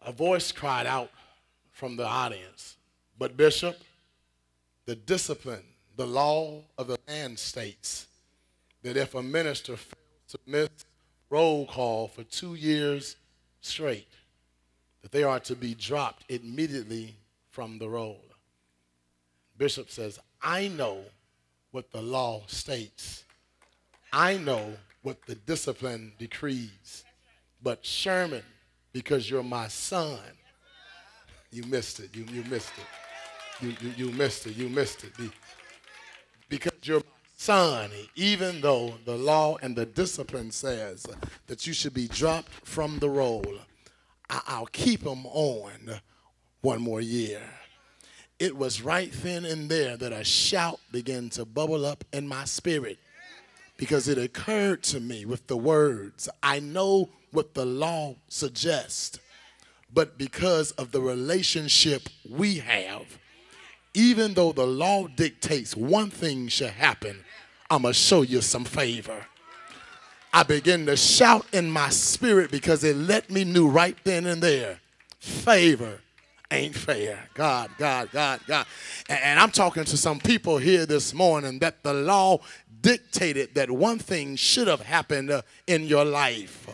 A voice cried out from the audience, "But Bishop, the discipline, the law of the land states that if a minister fails to miss roll call for 2 years straight, that they are to be dropped immediately from the roll." Bishop says, "I know what the law states. I know what the discipline decrees. But Sherman, because you're my son," you missed it. You missed it. You missed it. You missed it. Because you're my son, even though the law and the discipline says that you should be dropped from the roll, I'll keep them on one more year. It was right then and there that a shout began to bubble up in my spirit, because it occurred to me with the words, "I know what the law suggests, but because of the relationship we have, even though the law dictates one thing should happen, I'm going to show you some favor." I began to shout in my spirit because it let me know right then and there, favor ain't fair. God. And I'm talking to some people here this morning that the law dictated that one thing should have happened in your life.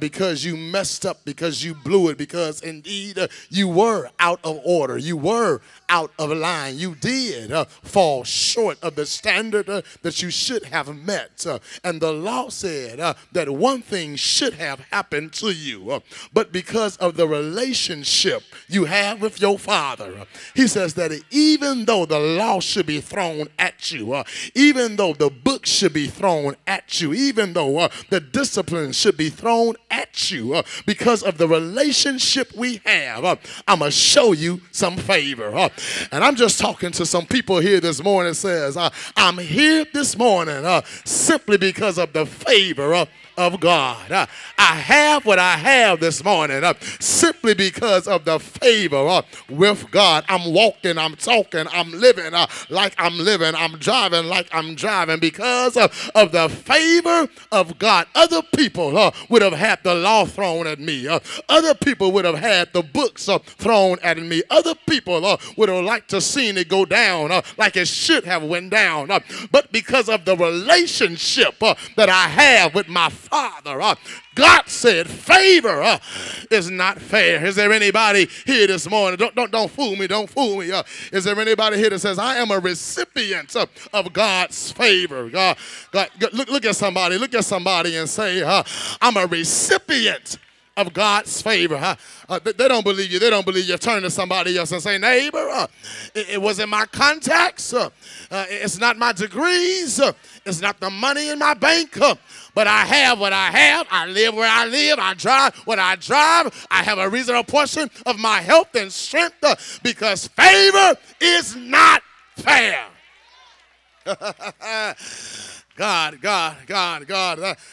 Because you messed up, because you blew it, because indeed you were out of order, you were out of line, you did fall short of the standard that you should have met. And the law said that one thing should have happened to you, but because of the relationship you have with your Father, he says that even though the law should be thrown at you, even though the book should be thrown at you, even though the discipline should be thrown at you, because of the relationship we have, I'm going to show you some favor. And I'm just talking to some people here this morning. Says, I'm here this morning simply because of the favor of God. I have what I have this morning simply because of the favor with God. I'm walking, I'm talking, I'm living like I'm living, I'm driving like I'm driving because of the favor of God. Other people would have had the law thrown at me. Other people would have had the books thrown at me. Other people would have liked to seen it go down like it should have went down. But because of the relationship that I have with my Father, God said favor is not fair. Is there anybody here this morning? Don't fool me. Don't fool me. Is there anybody here that says, I am a recipient of God's favor? God, look at somebody. Look at somebody and say, I'm a recipient of God's favor. They don't believe you. They don't believe you. Turn to somebody else and say, neighbor, it wasn't my contacts. It's not my degrees. It's not the money in my bank. But I have what I have. I live where I live. I drive what I drive. I have a reasonable portion of my health and strength because favor is not fair. God.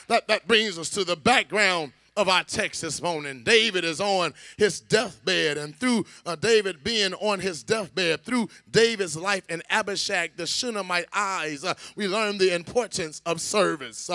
That brings us to the background of our text this morning. David is on his deathbed, and through David being on his deathbed, through David's life and Abishag, the Shunammite eyes, we learn the importance of service.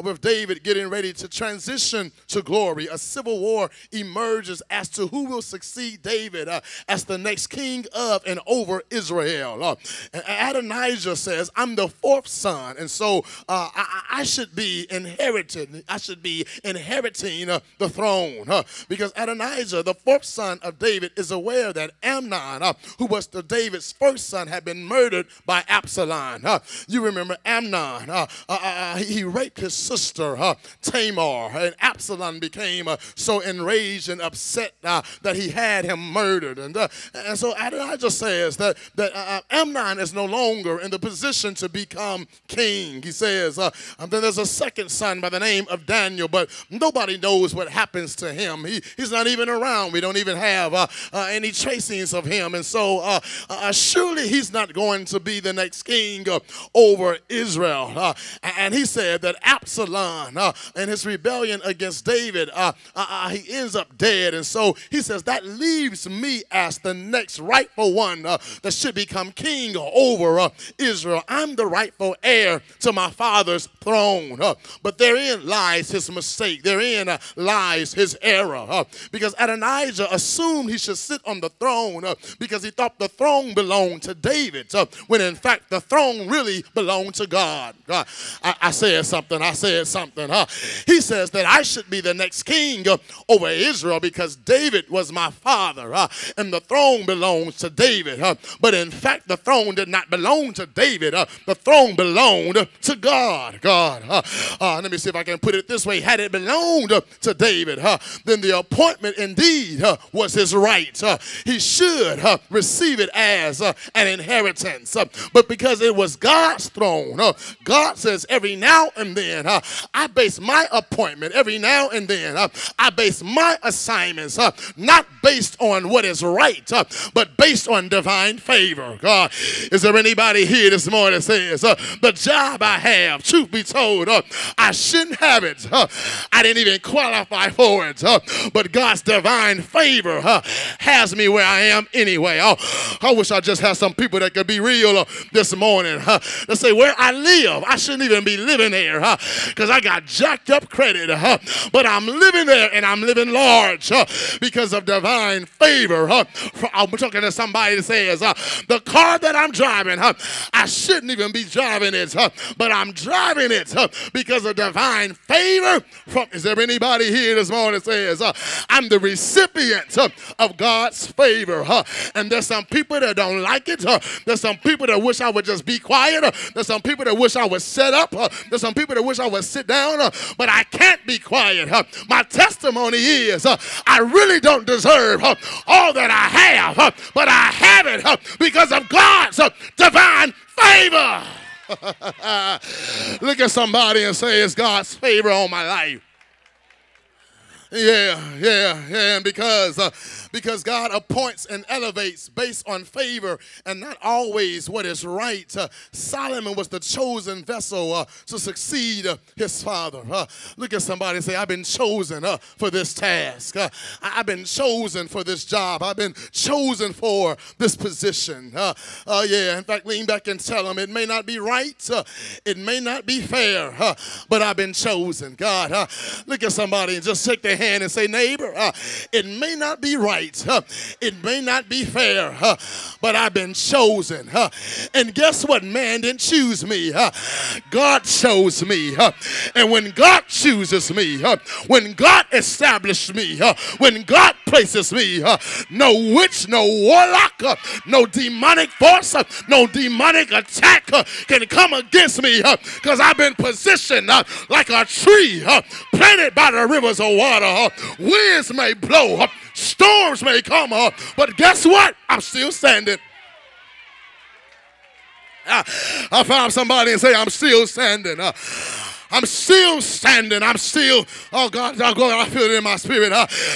With David getting ready to transition to glory, a civil war emerges as to who will succeed David as the next king of and over Israel. And Adonijah says, I'm the fourth son, and so I should be inherited. I should be inheriting the throne, because Adonijah, the fourth son of David, is aware that Amnon, who was David's first son, had been murdered by Absalom. You remember Amnon, he raped his sister Tamar, and Absalom became so enraged and upset that he had him murdered. And so Adonijah says that Amnon is no longer in the position to become king. He says, then there's a second son by the name of Daniel, but nobody knows what happens to him. He's not even around. We don't even have any tracings of him. And so surely he's not going to be the next king over Israel. And he said that Absalom and his rebellion against David, he ends up dead. And so he says that leaves me as the next rightful one that should become king over Israel. I'm the rightful heir to my father's throne. But therein lies his mistake. Therein lies his error. Because Adonijah assumed he should sit on the throne because he thought the throne belonged to David, when in fact the throne really belonged to God. I said something. He says that I should be the next king over Israel because David was my father, and the throne belongs to David. But in fact, the throne did not belong to David. The throne belonged to God. Let me see if I can put it this way. Had it belonged to David, then the appointment indeed was his right. He should receive it as an inheritance. But because it was God's throne, God says every now and then I base my appointment, every now and then I base my assignments not based on what is right, but based on divine favor. God, is there anybody here this morning that says the job I have, truth be told, I shouldn't have it. I didn't even qualify for it, but God's divine favor has me where I am anyway. I wish I just had some people that could be real this morning. Let's say where I live, I shouldn't even be living there because I got jacked up credit, but I'm living there and I'm living large because of divine favor. I'm talking to somebody that says the car that I'm driving, I shouldn't even be driving it, but I'm driving it because of divine favor. Is there anybody here this morning that says I'm the recipient of God's favor? And there's some people that don't like it. There's some people that wish I would just be quiet. There's some people that wish I would set up. There's some people that wish I would sit down, but I can't be quiet. My testimony is I really don't deserve all that I have, but I have it because of God's divine favor. Look at somebody and say, it's God's favor on my life. Yeah, because God appoints and elevates based on favor and not always what is right. Solomon was the chosen vessel to succeed his father. Look at somebody and say, I've been chosen for this task. I've been chosen for this job. I've been chosen for this position. In fact, lean back and tell them it may not be right. It may not be fair, but I've been chosen. God, look at somebody and just shake their hand and say, neighbor, it may not be right, it may not be fair, but I've been chosen. And guess what? Man didn't choose me. God chose me. And when God chooses me, when God established me, when God places me, no witch, no warlock, no demonic force, no demonic attack can come against me because I've been positioned like a tree planted by the rivers of water. Winds may blow, storms may come, but guess what? I'm still standing. I found somebody and say, I'm still standing. I'm still standing. I'm still, oh God, I feel it in my spirit.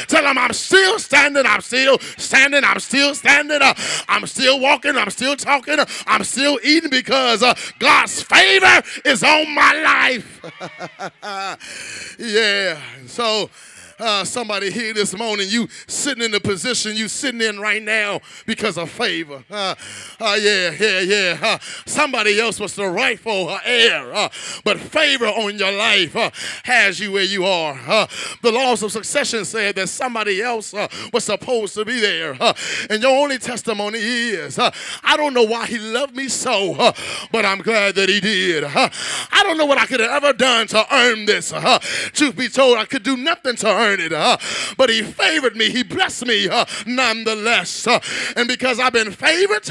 Tell them I'm still standing. I'm still standing. I'm still standing. I'm still walking. I'm still talking. I'm still eating because God's favor is on my life. Yeah. So, somebody here this morning, you sitting in the position you sitting in right now because of favor. Somebody else was the rightful heir, but favor on your life has you where you are. The laws of succession said that somebody else was supposed to be there, and your only testimony is, I don't know why he loved me so, but I'm glad that he did. I don't know what I could have ever done to earn this. Truth be told, I could do nothing to earn it, but he favored me. He blessed me nonetheless. And because I've been favored,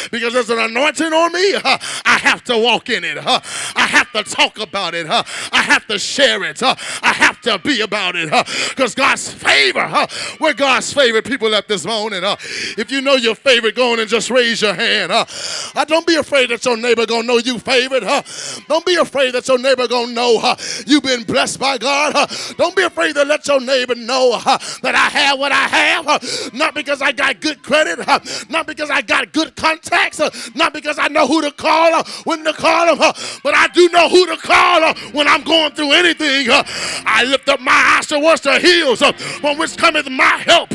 because there's an anointing on me, I have to walk in it. I have to talk about it. I have to share it. I have to be about it. Because God's favor, we're God's favorite people at this morning. If you know you're favored, go on and just raise your hand. Don't be afraid that your neighbor gonna know you favored. Don't be afraid that your neighbor gonna know you've been blessed by God. Don't be afraid to let your neighbor know that I have what I have, not because I got good credit, not because I got good contacts, not because I know who to call when to call them, but I do know who to call when I'm going through anything. I lift up my eyes towards the hills from which cometh my help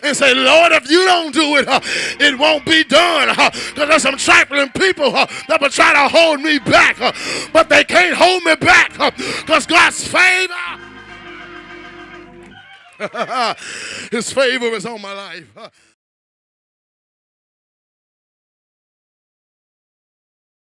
and say, Lord, if you don't do it, it won't be done, because there's some trifling people that will try to hold me back, but they can't hold me back because God's favor His favor is on my life.